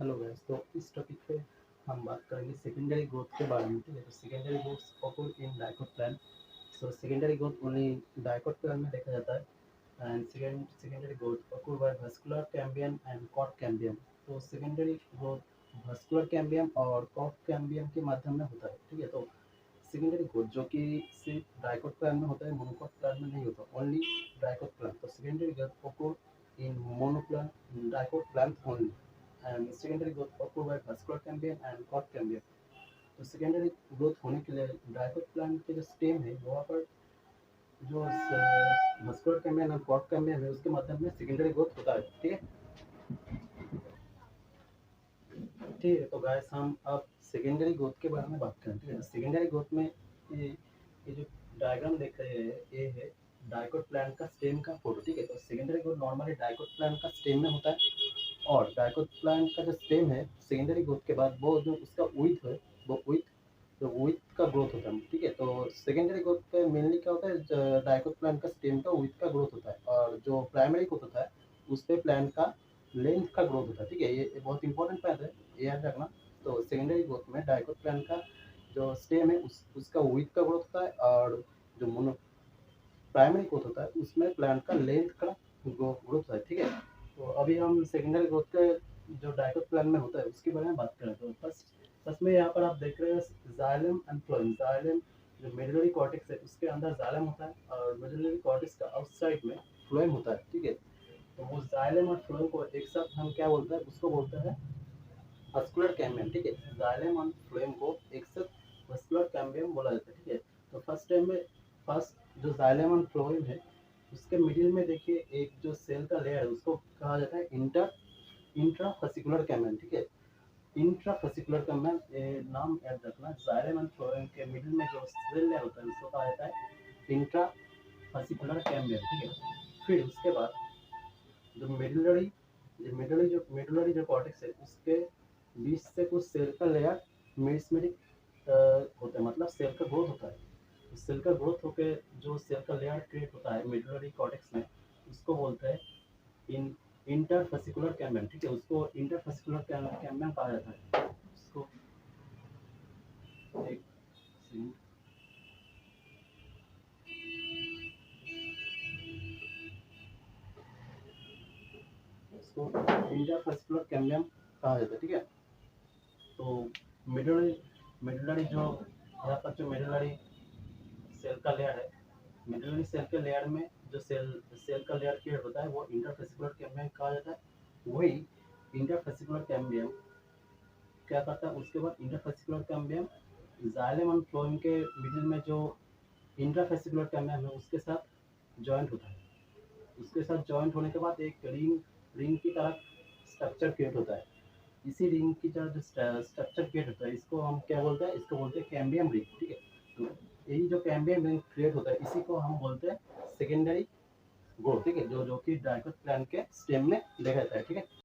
Hello guys, तो इस topic पे हम बात करेंगे सेकेंडरी ग्रोथ के बारे में। ठीक है, तो secondary growth occur in dicot plant. So secondary growth only dicot plant में देखा जाता है। And secondary growth occur by vascular cambium and cork cambium. तो सेकेंडरी ग्रोथ वास्कुलर कैम्बियम और कॉर्ड कैम्बियम के माध्यम में होता है। ठीक है, तो सेकेंडरी ग्रोथ जो कि सिर्फ डाइकोट प्लांट में होता है, मोनोकोट प्लांट में नहीं होता, ओनली डाइकोट प्लांट। तो secondary growth occur in monoplant dicot plant only. And secondary growth occur by vascular cambium and cork cambium. तो सेकेंडरी ग्रोथ होने के लिए डाइकोट प्लांट के जो स्टेम है वहाँ पर जो वास्कुलर कैम्बियम और कॉर्ड कैम्बियम है उसके माध्यम में सेकेंडरी ग्रोथ होता है। ठीक है, ठीक है। तो गाइस हम अब सेकेंडरी ग्रोथ के बारे में बात करें। ठीक है, सेकेंडरी ग्रोथ में ये जो डायग्राम देख रहे हैं ये है डाइकोट प्लांट का स्टेम का फोटो। ठीक है, तो secondary growth normally dicot plant का स्टेम में होता है। और डाइकोट प्लांट का जो स्टेम है सेकेंडरी ग्रोथ के बाद वो जो उसका विथ है वो विथ का ग्रोथ होता है। ठीक है, तो सेकेंडरी ग्रोथ का मेनली क्या होता है, डाइकोट प्लांट का स्टेम का विथ का ग्रोथ होता है और जो प्राइमरी ग्रोथ होता है उस पे प्लांट का लेंथ का ग्रोथ होता है। ठीक है, ये बहुत इंपॉर्टेंट बात है, ये याद रखना। तो सेकेंडरी ग्रोथ में डाइकोट प्लांट का जो स्टेम है उसका विथ का ग्रोथ होता है और जो मोनो प्राइमरी ग्रोथ होता है उसमें प्लांट का लेंथ का ग्रोथ होता है। ठीक है, तो अभी हम सेकेंडरी ग्रोथ के जो डाइकोट प्लांट में होता है उसके बारे में बात करें। तो फर्स्ट में यहाँ पर आप देख रहे हैं जाइलम एंड फ्लोएम। जाइलम जो मेडुलरी कॉर्टेक्स है उसके अंदर जाइलम होता है और मेडुलरी कॉर्टेक्स का आउटसाइड में फ्लोएम होता है। ठीक है, तो वो जाइलम और फ्लोएम को एक साथ हम क्या बोलते हैं, उसको बोलते हैं वास्कुलर कैम्बियम। ठीक है, जाइलम और फ्लोएम को एक साथ वास्कुलर कैम्बियम बोला जाता है। ठीक है, तो फर्स्ट जो जाइलम और फ्लोएम है उसके मिडिल में देखिए एक जो सेल का लेयर है उसको कहा जाता है इंट्राफेसिकुलर कैम्बियम। ठीक है, इंट्राफेसिकुलर कैम्बियम नाम याद रखना। जाइलम एंड फ्लोएम के मिडिल में जो सेल लेयर होता है उसको कहा जाता है इंट्राफेसिकुलर कैम्बियम। ठीक है, फिर उसके बाद जो मेडुलरी जो कॉर्टेक्स है उसके बीच से कुछ सेल का लेयर मेरिस्मेटिक होता है, मतलब सेल का ग्रोथ होता है। सेल का ग्रोथ होकर जो सेल का लेयर क्रिएट होता है मेडुलरी कॉर्टेक्स में उसको बोलते हैं इन इंटरफेसिकुलर कैम्बियम। ठीक है, उसको इंटरफेसिकुलर कैम्बियम कहा जाता है। उसको एक सेकंड, उसको इंटरफेसिकुलर कैम्बियम कहा जाता है। ठीक है, तो मेडुलरी मेडुलरी जो यहाँ पर जो मेडुलरी सेल का लेयर है, मेडुलरी सेल के लेयर में जो सेल का लेयर क्रिएट होता है वो इंटरफेसिकुलर कैम्बियम कहा जाता है। वही इंटरफेसिकुलर कैम्बियम क्या करता है, उसके बाद इंटरफेसिकुलर कैम्बियम जाइलम और फ्लोएम के मिडिल में जो इंटरफेसिकुलर कैम्बियम है उसके साथ जॉइंट होता है। उसके साथ जॉइंट होने के बाद एक रिंग की तरह स्ट्रक्चर क्रिएट होता है। इसी रिंग की तरह जो स्ट्रक्चर क्रिएट होता है इसको हम क्या बोलते हैं, इसको बोलते हैं कैम्बियम रिंग। ठीक है, तो यही जो कैम्बियम रिंग क्रिएट होता है इसी को हम बोलते हैं सेकेंडरी ग्रोथ। ठीक है, जो जो कि डाइकोट प्लांट के स्टेम में देखा जाता है। ठीक है।